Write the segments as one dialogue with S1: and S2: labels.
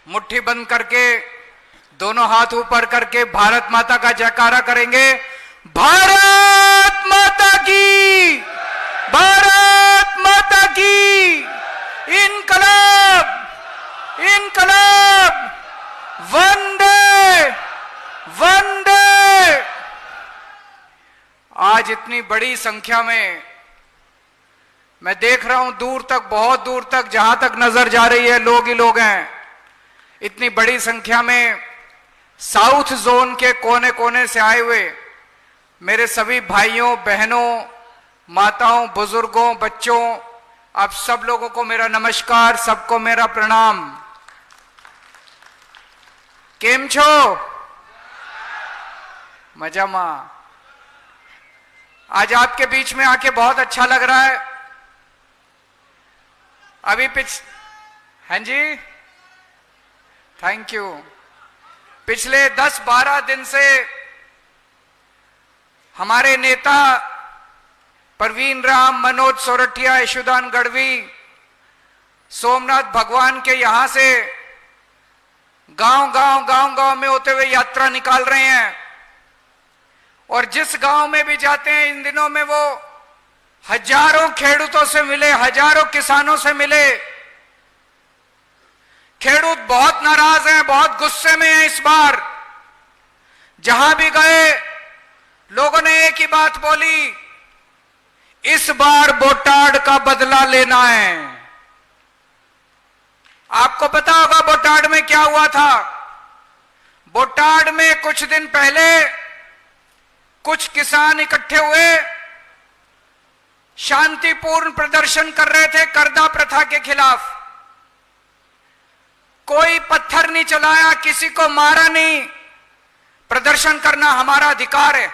S1: मुट्ठी बंद करके दोनों हाथ ऊपर करके भारत माता का जयकारा करेंगे। भारत माता की, भारत माता की, इनकलाब, इनकलाब, वंदे वंदे। आज इतनी बड़ी संख्या में मैं देख रहा हूं, दूर तक, बहुत दूर तक, जहां तक नजर जा रही है लोग ही लोग हैं। इतनी बड़ी संख्या में साउथ जोन के कोने कोने से आए हुए मेरे सभी भाइयों बहनों, माताओं, बुजुर्गों, बच्चों, आप सब लोगों को मेरा नमस्कार, सबको मेरा प्रणाम। केम छो? मजामा। आज आपके बीच में आके बहुत अच्छा लग रहा है। अभी हाँ जी, थैंक यू। पिछले 10-12 दिन से हमारे नेता परवीन राम, मनोज सोरठिया, यशोदान गढ़वी सोमनाथ भगवान के यहां से गांव में होते हुए यात्रा निकाल रहे हैं। और जिस गांव में भी जाते हैं इन दिनों में वो हजारों खेडूतों से मिले, हजारों किसानों से मिले। खेडूत बहुत नाराज हैं, बहुत गुस्से में हैं। इस बार जहां भी गए लोगों ने एक ही बात बोली, इस बार बोटाड का बदला लेना है। आपको पता होगा बोटाड में क्या हुआ था। बोटाड में कुछ दिन पहले कुछ किसान इकट्ठे हुए, शांतिपूर्ण प्रदर्शन कर रहे थे करदा प्रथा के खिलाफ। कोई पत्थर नहीं चलाया, किसी को मारा नहीं। प्रदर्शन करना हमारा अधिकार है।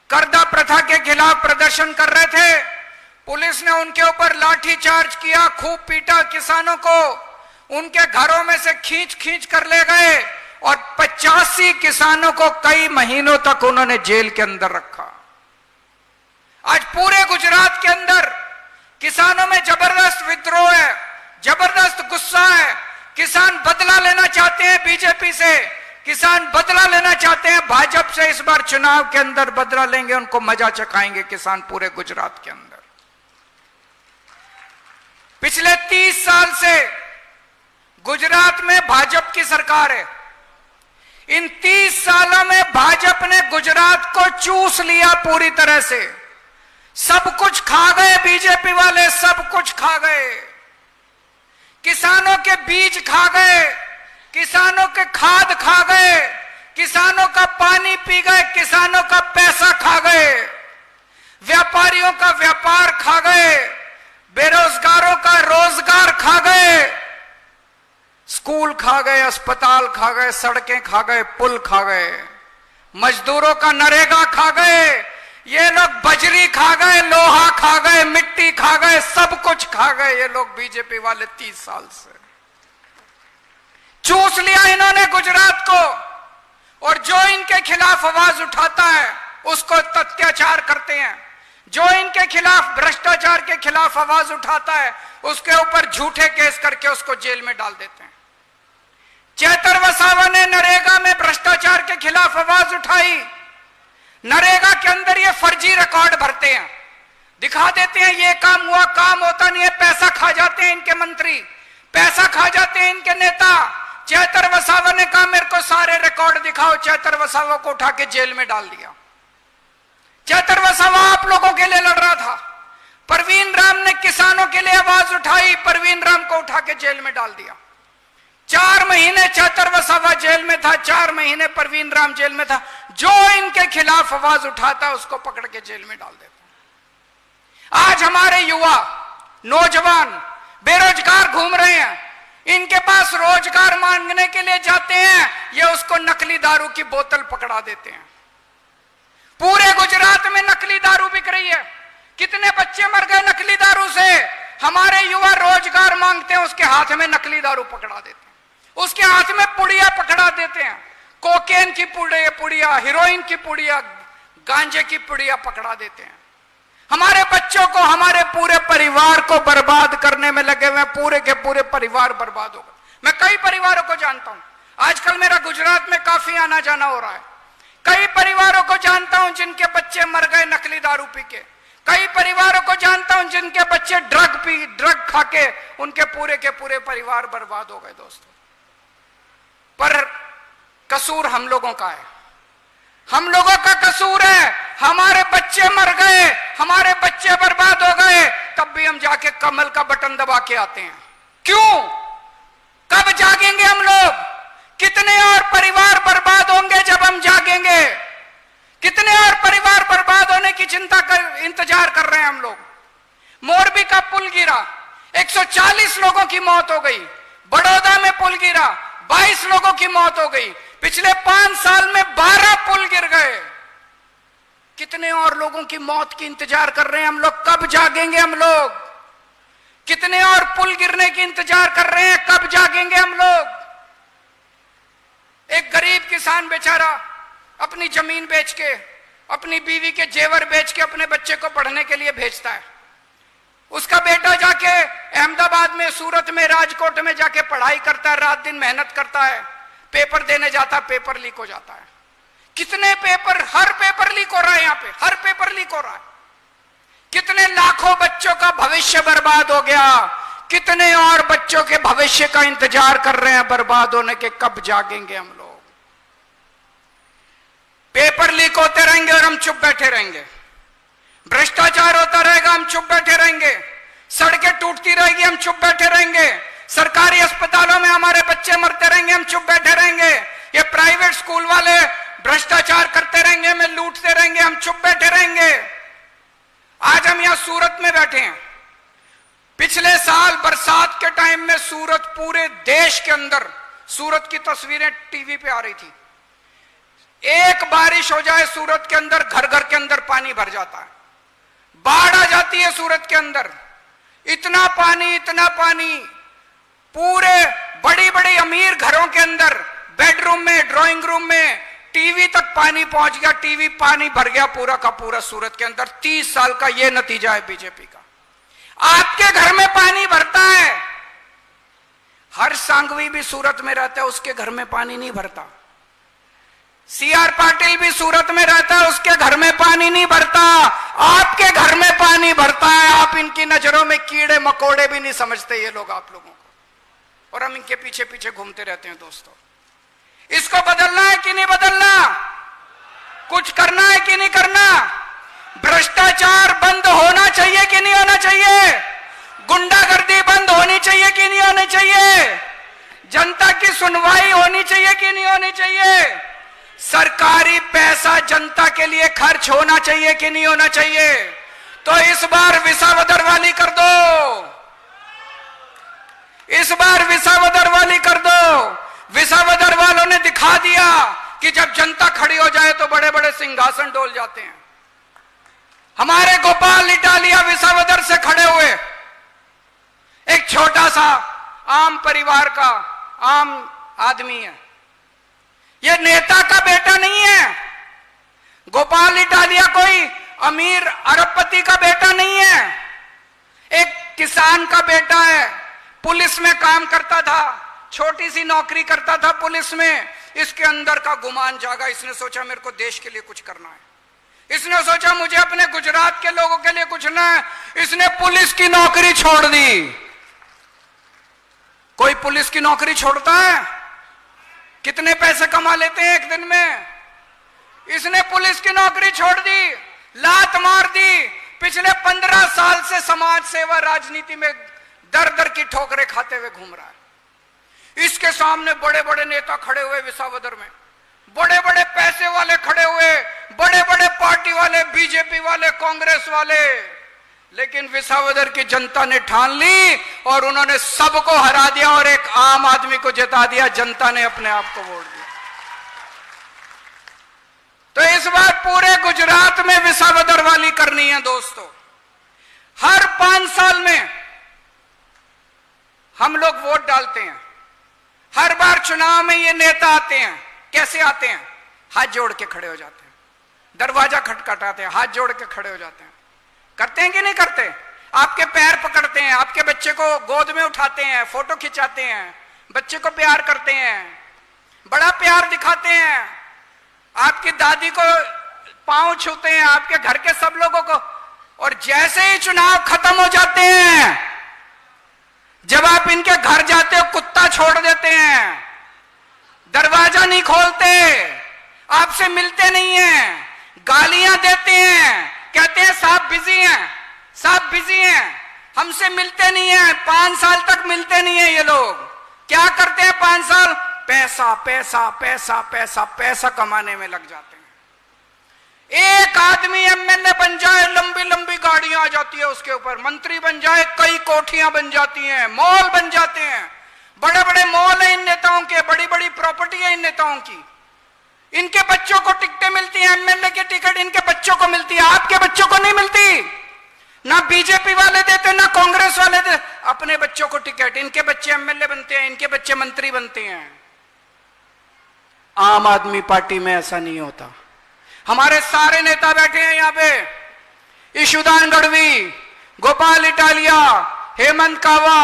S1: करदा प्रथा के खिलाफ प्रदर्शन कर रहे थे, पुलिस ने उनके ऊपर लाठी चार्ज किया, खूब पीटा किसानों को, उनके घरों में से खींच खींच कर ले गए और 85 किसानों को कई महीनों तक उन्होंने जेल के अंदर रखा। आज पूरे गुजरात के अंदर किसानों में जबरदस्त विद्रोह है, जबरदस्त गुस्सा है। किसान बदला लेना चाहते हैं बीजेपी से, किसान बदला लेना चाहते हैं भाजपा से। इस बार चुनाव के अंदर बदला लेंगे, उनको मजा चखाएंगे किसान पूरे गुजरात के अंदर। पिछले 30 साल से गुजरात में भाजपा की सरकार है। इन 30 सालों में भाजपा ने गुजरात को चूस लिया पूरी तरह से। सब कुछ खा गए बीजेपी वाले, सब कुछ खा गए। किसानों के बीज खा गए, किसानों के खाद खा गए, किसानों का पानी पी गए, किसानों का पैसा खा गए, व्यापारियों का व्यापार खा गए, बेरोजगारों का रोजगार खा गए, स्कूल खा गए, अस्पताल खा गए, सड़कें खा गए, पुल खा गए, मजदूरों का नरेगा खा गए। ये लोग बजरी खा गए, लोहा खा गए, मिट्टी खा गए, सब कुछ खा गए ये लोग बीजेपी वाले। 30 साल से चूस लिया इन्होंने गुजरात को। और जो इनके खिलाफ आवाज उठाता है उसको अत्याचार करते हैं। जो इनके खिलाफ, भ्रष्टाचार के खिलाफ आवाज उठाता है उसके ऊपर झूठे केस करके उसको जेल में डाल देते हैं। चेतर वसावा ने नरेगा में भ्रष्टाचार के खिलाफ आवाज उठाई। नरेगा के अंदर ये फर्जी रिकॉर्ड भरते हैं, दिखा देते हैं ये काम हुआ, काम होता नहीं है, पैसा खा जाते हैं इनके मंत्री, पैसा खा जाते हैं इनके नेता। चेतर वसावा ने कहा मेरे को सारे रिकॉर्ड दिखाओ, चेतर वसावा को उठा के जेल में डाल दिया। चेतर वसावा आप लोगों के लिए लड़ रहा था। परवीन राम ने किसानों के लिए आवाज उठाई, परवीन राम को उठा के जेल में डाल दिया। 4 महीने चेतर वसावा जेल में था, 4 महीने परवीन राम जेल में था। जो इनके खिलाफ आवाज उठाता उसको पकड़ के जेल में डाल देता। आज हमारे युवा, नौजवान बेरोजगार घूम रहे हैं, इनके पास रोजगार मांगने के लिए जाते हैं, ये उसको नकली दारू की बोतल पकड़ा देते हैं। पूरे गुजरात में नकली दारू बिक रही है। कितने बच्चे मर गए नकली दारू से। हमारे युवा रोजगार मांगते हैं, उसके हाथ में नकली दारू पकड़ा देते हैं, उसके हाथ में पुड़िया पकड़ा देते हैं, कोकेन की पुड़िया, हीरोइन की पुड़िया, गांजे की पुड़िया पकड़ा देते हैं। हमारे बच्चों को, हमारे पूरे परिवार को बर्बाद करने में लगे हुए, पूरे के पूरे परिवार बर्बाद हो गए। मैं कई परिवारों को जानता हूं, आजकल मेरा गुजरात में काफी आना जाना हो रहा है। कई परिवारों को जानता हूं जिनके बच्चे मर गए नकली दारू पी के। कई परिवारों को जानता हूं जिनके बच्चे ड्रग खा के उनके पूरे के पूरे परिवार बर्बाद हो गए दोस्तों। पर कसूर हम लोगों का है, हम लोगों का कसूर है। हमारे बच्चे मर गए, हमारे बच्चे बर्बाद हो गए, तब भी हम जाके कमल का बटन दबा के आते हैं। क्यों? कब जागेंगे हम लोग? कितने और परिवार बर्बाद होंगे जब हम जागेंगे? कितने और परिवार बर्बाद होने की इंतजार कर रहे हैं हम लोग। मोरबी का पुल गिरा, 140 लोगों की मौत हो गई। बड़ौदा में पुल गिरा, 22 लोगों की मौत हो गई। पिछले 5 साल में 12 पुल गिर गए। कितने और लोगों की मौत की इंतजार कर रहे हैं हम लोग? कब जागेंगे हम लोग? कितने और पुल गिरने की इंतजार कर रहे हैं? कब जागेंगे हम लोग? एक गरीब किसान बेचारा अपनी जमीन बेच के, अपनी बीवी के जेवर बेच के अपने बच्चे को पढ़ने के लिए भेजता है। उसका बेटा जाके अहमदाबाद में, सूरत में, राजकोट में जाके पढ़ाई करता है, रात दिन मेहनत करता है, पेपर देने जाता है, पेपर लीक हो जाता है। कितने पेपर, हर पेपर लीक हो रहा है, यहां पे हर पेपर लीक हो रहा है। कितने लाखों बच्चों का भविष्य बर्बाद हो गया। कितने और बच्चों के भविष्य का इंतजार कर रहे हैं बर्बाद होने के। कब जागेंगे हम लोग? पेपर लीक होते रहेंगे और हम चुप बैठे रहेंगे। भ्रष्टाचार होता रहेगा, हम चुप बैठे रहेंगे। सड़कें टूटती रहेगी, हम चुप बैठे रहेंगे। सरकारी अस्पतालों में हमारे बच्चे मरते रहेंगे, हम चुप बैठे रहेंगे। ये प्राइवेट स्कूल वाले भ्रष्टाचार करते रहेंगे, हमें लूटते रहेंगे, हम चुप बैठे रहेंगे। आज हम यहां सूरत में बैठे हैं। पिछले साल बरसात के टाइम में सूरत, पूरे देश के अंदर सूरत की तस्वीरें टीवी पे आ रही थी। एक बारिश हो जाए सूरत के अंदर, घर घर के अंदर पानी भर जाता है, बाढ़ आ जाती है सूरत के अंदर। इतना पानी, इतना पानी, पूरे बड़ी बड़ी अमीर घरों के अंदर बेडरूम में, ड्राइंग रूम में, टीवी तक पानी पहुंच गया। टीवी पानी भर गया पूरा का पूरा सूरत के अंदर। 30 साल का यह नतीजा है बीजेपी का। आपके घर में पानी भरता है, हर सांगवी भी सूरत में रहता है, उसके घर में पानी नहीं भरता। सीआर पाटिल भी सूरत में रहता है, उसके घर में पानी नहीं भरता। आपके घर में पानी भरता है। आप इनकी नजरों में कीड़े मकोड़े भी नहीं समझते ये लोग आप लोगों को, और हम इनके पीछे पीछे घूमते रहते हैं दोस्तों। इसको बदलना है कि नहीं बदलना? कुछ करना है कि नहीं करना? भ्रष्टाचार बंद होना चाहिए कि नहीं होना चाहिए? गुंडागर्दी बंद होनी चाहिए कि नहीं होनी चाहिए? जनता की सुनवाई होनी चाहिए कि नहीं होनी चाहिए? सरकारी पैसा जनता के लिए खर्च होना चाहिए कि नहीं होना चाहिए? तो इस बार विसावदर वाली कर दो, इस बार विसावदर वाली कर दो। विसावदर वालों ने दिखा दिया कि जब जनता खड़ी हो जाए तो बड़े बड़े सिंहासन डोल जाते हैं। हमारे गोपाल इटालिया विसावदर से खड़े हुए, एक छोटा सा आम परिवार का आम आदमी है। ये नेता का बेटा नहीं है। गोपाल इटालिया कोई अमीर अरबपति का बेटा नहीं है, एक किसान का बेटा है। पुलिस में काम करता था, छोटी सी नौकरी करता था पुलिस में। इसके अंदर का गुमान जागा, इसने सोचा मेरे को देश के लिए कुछ करना है। इसने सोचा मुझे अपने गुजरात के लोगों के लिए कुछ ना है। इसने पुलिस की नौकरी छोड़ दी। कोई पुलिस की नौकरी छोड़ता है? कितने पैसे कमा लेते हैं एक दिन में? इसने पुलिस की नौकरी छोड़ दी, लात मार दी। पिछले 15 साल से समाज सेवा राजनीति में दर दर की ठोकरें खाते हुए घूम रहा है। इसके सामने बड़े बड़े नेता खड़े हुए विसावदर में, बड़े बड़े पैसे वाले खड़े हुए, बड़े बड़े पार्टी वाले, बीजेपी वाले, कांग्रेस वाले। लेकिन विसावदर की जनता ने ठान ली और उन्होंने सबको हरा दिया और एक आम आदमी को जिता दिया। जनता ने अपने आप को वोट दिया। तो इस बार पूरे गुजरात में विसावदर वाली करनी है दोस्तों। हर 5 साल में हम लोग वोट डालते हैं। हर बार चुनाव में ये नेता आते हैं। कैसे आते हैं? हाथ जोड़ के खड़े हो जाते हैं, दरवाजा खटखटाते हैं, हाथ जोड़ के खड़े हो जाते हैं। करते हैं कि नहीं करते? आपके पैर पकड़ते हैं, आपके बच्चे को गोद में उठाते हैं, फोटो खिंचाते हैं, बच्चे को प्यार करते हैं, बड़ा प्यार दिखाते हैं, आपकी दादी को पांव छूते हैं, आपके घर के सब लोगों को। और जैसे ही चुनाव खत्म हो जाते हैं, जब आप इनके घर जाते हो कुत्ता छोड़ देते हैं, दरवाजा नहीं खोलते, आपसे मिलते नहीं हैं, गालियां देते हैं, कहते हैं साहब बिजी हैं, साहब बिजी हैं, हमसे मिलते नहीं हैं। 5 साल तक मिलते नहीं है ये लोग। क्या करते हैं 5 साल? पैसा पैसा पैसा पैसा पैसा कमाने में लग जाते हैं। एक आदमी एमएलए बन जाए, लंबी लंबी गाड़ियां आ जाती है उसके ऊपर, मंत्री बन जाए, कई कोठियां बन जाती हैं, मॉल बन जाते हैं, बड़े बड़े मॉल है इन नेताओं के, बड़ी बड़ी प्रॉपर्टी है इन नेताओं की। इनके बच्चों को टिकटें मिलती हैं, एमएलए की टिकट इनके बच्चों को मिलती है, आपके बच्चों को नहीं मिलती। ना बीजेपी वाले देते, ना कांग्रेस वाले देते अपने बच्चों को टिकट। इनके बच्चे एमएलए बनते हैं, इनके बच्चे मंत्री बनते हैं। आम आदमी पार्टी में ऐसा नहीं होता। हमारे सारे नेता बैठे हैं यहां पे, ईशुदान गढ़वी, गोपाल इटालिया, हेमंत कावा,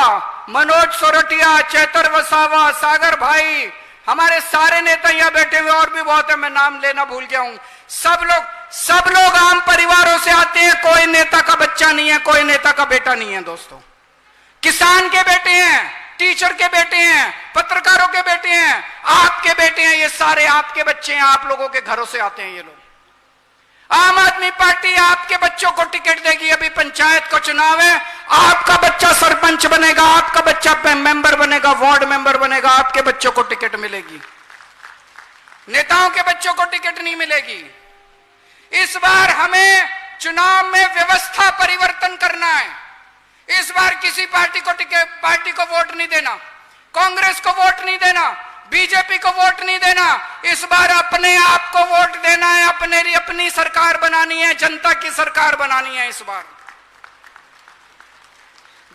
S1: मनोज सोरठिया, चैतर वसावा, सागर भाई, हमारे सारे नेता यहां बैठे हुए, और भी बहुत है, मैं नाम लेना भूल जाऊं। सब लोग आम परिवारों से आते हैं, कोई नेता का बच्चा नहीं है, कोई नेता का बेटा नहीं है दोस्तों। किसान के बेटे हैं, टीचर के बेटे हैं, पत्रकारों के बेटे हैं, आपके बेटे हैं, ये सारे आपके बच्चे हैं, आप लोगों के घरों से आते हैं ये लोग। आम आदमी पार्टी आपके बच्चों को टिकट देगी। अभी पंचायत का चुनाव है, आपका बच्चा सरपंच बनेगा, आपका बच्चा मेंबर बनेगा, वार्ड मेंबर बनेगा, आपके बच्चों को टिकट मिलेगी, नेताओं के बच्चों को टिकट नहीं मिलेगी। इस बार हमें चुनाव में व्यवस्था परिवर्तन करना है। इस बार किसी पार्टी को वोट नहीं देना, कांग्रेस को वोट नहीं देना, बीजेपी को वोट नहीं देना। इस बार अपने आप को वोट देना है, अपनी सरकार बनानी है, जनता की सरकार बनानी है। इस बार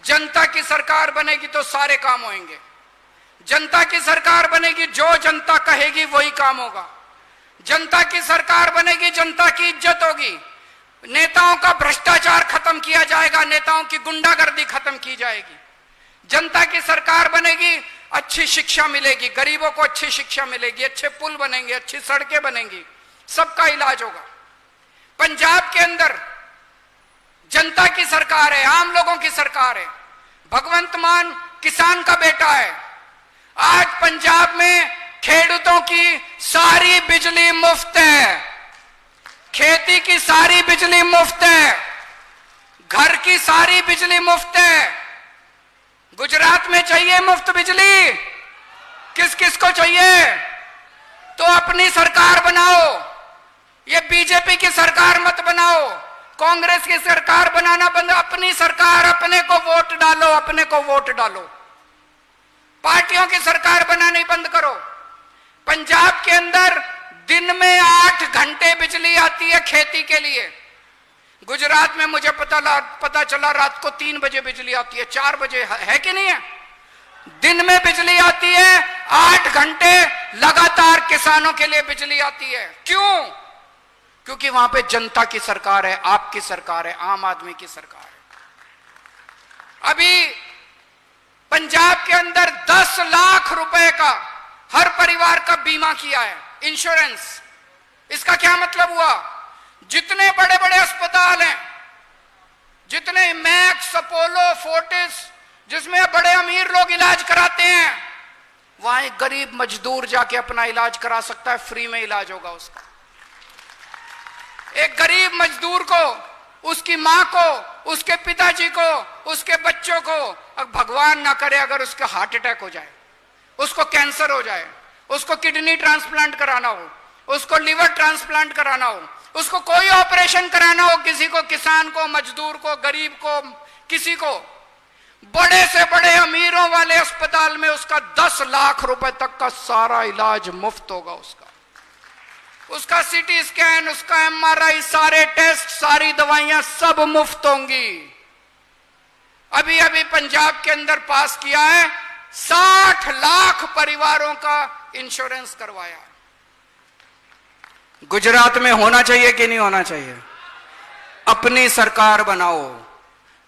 S1: जनता की सरकार बनेगी तो सारे काम होंगे। जनता की सरकार बनेगी, जो जनता कहेगी वही काम होगा। जनता की सरकार बनेगी, जनता की इज्जत होगी, नेताओं का भ्रष्टाचार खत्म किया जाएगा, नेताओं की गुंडागर्दी खत्म की जाएगी। जनता की सरकार बनेगी, अच्छी शिक्षा मिलेगी, गरीबों को अच्छी शिक्षा मिलेगी, अच्छे पुल बनेंगे, अच्छी सड़कें बनेंगी, सबका इलाज होगा। पंजाब के अंदर जनता की सरकार है, आम लोगों की सरकार है। भगवंत मान किसान का बेटा है। आज पंजाब में खेडूतों की सारी बिजली मुफ्त है, खेती की सारी बिजली मुफ्त है, घर की सारी बिजली मुफ्त है। गुजरात में चाहिए मुफ्त बिजली? किस किस को चाहिए? तो अपनी सरकार बनाओ, ये बीजेपी की सरकार मत बनाओ, कांग्रेस की सरकार बनाना बंद, अपनी सरकार, अपने को वोट डालो, अपने को वोट डालो। पार्टियों की सरकार बनानी बंद करो। पंजाब के अंदर दिन में 8 घंटे बिजली आती है खेती के लिए। गुजरात में मुझे पता चला रात को 3 बजे बिजली आती है, 4 बजे, है कि नहीं है? दिन में बिजली आती है, 8 घंटे लगातार किसानों के लिए बिजली आती है। क्यों? क्योंकि वहां पे जनता की सरकार है, आपकी सरकार है, आम आदमी की सरकार है। अभी पंजाब के अंदर 10 लाख रुपए का हर परिवार का बीमा किया है, इंश्योरेंस। इसका क्या मतलब हुआ? जितने बड़े बड़े अस्पताल हैं, जितने मैक्स, अपोलो, फोर्टिस, जिसमें बड़े अमीर लोग इलाज कराते हैं, वहां एक गरीब मजदूर जाके अपना इलाज करा सकता है, फ्री में इलाज होगा उसका। एक गरीब मजदूर को, उसकी मां को, उसके पिताजी को, उसके बच्चों को, भगवान ना करे अगर उसका हार्ट अटैक हो जाए, उसको कैंसर हो जाए, उसको किडनी ट्रांसप्लांट कराना हो, उसको लिवर ट्रांसप्लांट कराना हो, उसको कोई ऑपरेशन कराना हो, किसी को, किसान को, मजदूर को, गरीब को, किसी को, बड़े से बड़े अमीरों वाले अस्पताल में उसका 10 लाख रुपए तक का सारा इलाज मुफ्त होगा। उसका सीटी स्कैन, उसका एमआरआई, सारे टेस्ट, सारी दवाइयां सब मुफ्त होंगी। अभी अभी पंजाब के अंदर पास किया है, 60 लाख परिवारों का इंश्योरेंस करवाया। गुजरात में होना चाहिए कि नहीं होना चाहिए? अपनी सरकार बनाओ,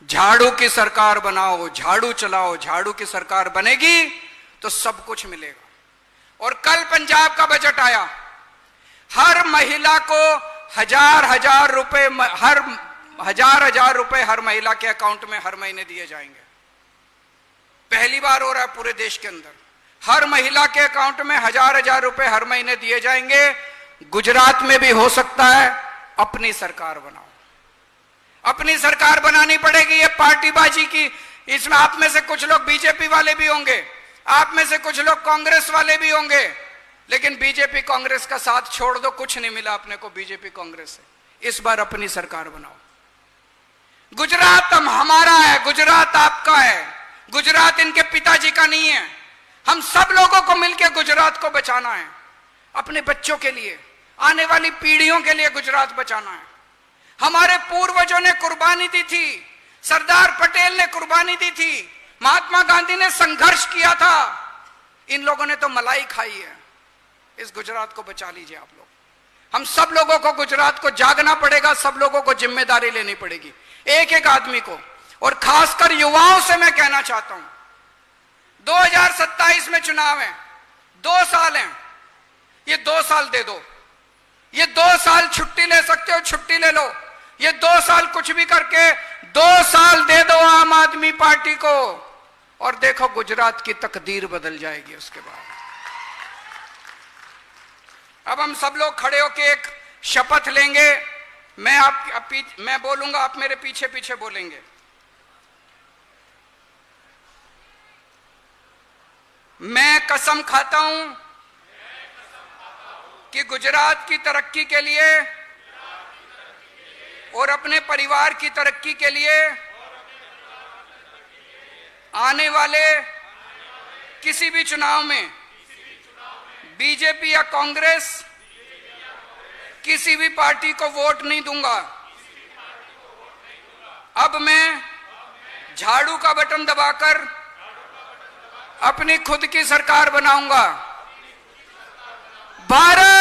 S1: झाड़ू की सरकार बनाओ, झाड़ू चलाओ। झाड़ू की सरकार बनेगी तो सब कुछ मिलेगा। और कल पंजाब का बजट आया, हर महिला को हजार रुपए हर महिला के अकाउंट में हर महीने दिए जाएंगे। पहली बार हो रहा है पूरे देश के अंदर, हर महिला के अकाउंट में हजार रुपए हर महीने दिए जाएंगे। गुजरात में भी हो सकता है। अपनी सरकार बनाओ, अपनी सरकार बनानी पड़ेगी। ये पार्टीबाजी की, इसमें आप में से कुछ लोग बीजेपी वाले भी होंगे, आप में से कुछ लोग कांग्रेस वाले भी होंगे, लेकिन बीजेपी कांग्रेस का साथ छोड़ दो, कुछ नहीं मिला अपने को बीजेपी कांग्रेस से। इस बार अपनी सरकार बनाओ। गुजरात हमारा है, गुजरात आपका है, गुजरात इनके पिताजी का नहीं है। हम सब लोगों को मिलकर गुजरात को बचाना है, अपने बच्चों के लिए, आने वाली पीढ़ियों के लिए गुजरात बचाना है। हमारे पूर्वजों ने कुर्बानी दी थी, सरदार पटेल ने कुर्बानी दी थी, महात्मा गांधी ने संघर्ष किया था। इन लोगों ने तो मलाई खाई है। इस गुजरात को बचा लीजिए आप लोग। हम सब लोगों को गुजरात को जागना पड़ेगा, सब लोगों को जिम्मेदारी लेनी पड़ेगी, एक एक आदमी को। और खासकर युवाओं से मैं कहना चाहता हूं, 2027 में चुनाव है, 2 साल हैं, ये 2 साल दे दो। ये 2 साल छुट्टी ले सकते हो, छुट्टी ले लो। ये 2 साल कुछ भी करके 2 साल दे दो आम आदमी पार्टी को, और देखो गुजरात की तकदीर बदल जाएगी उसके बाद। अब हम सब लोग खड़े होकर एक शपथ लेंगे। मैं बोलूंगा, आप मेरे पीछे पीछे बोलेंगे। मैं कसम खाता हूं कि गुजरात की तरक्की के लिए और अपने परिवार की तरक्की के लिए आने वाले किसी भी चुनाव में बीजेपी या कांग्रेस किसी भी पार्टी को वोट नहीं दूंगा। अब मैं झाड़ू का बटन दबाकर अपनी खुद की सरकार बनाऊंगा। भारत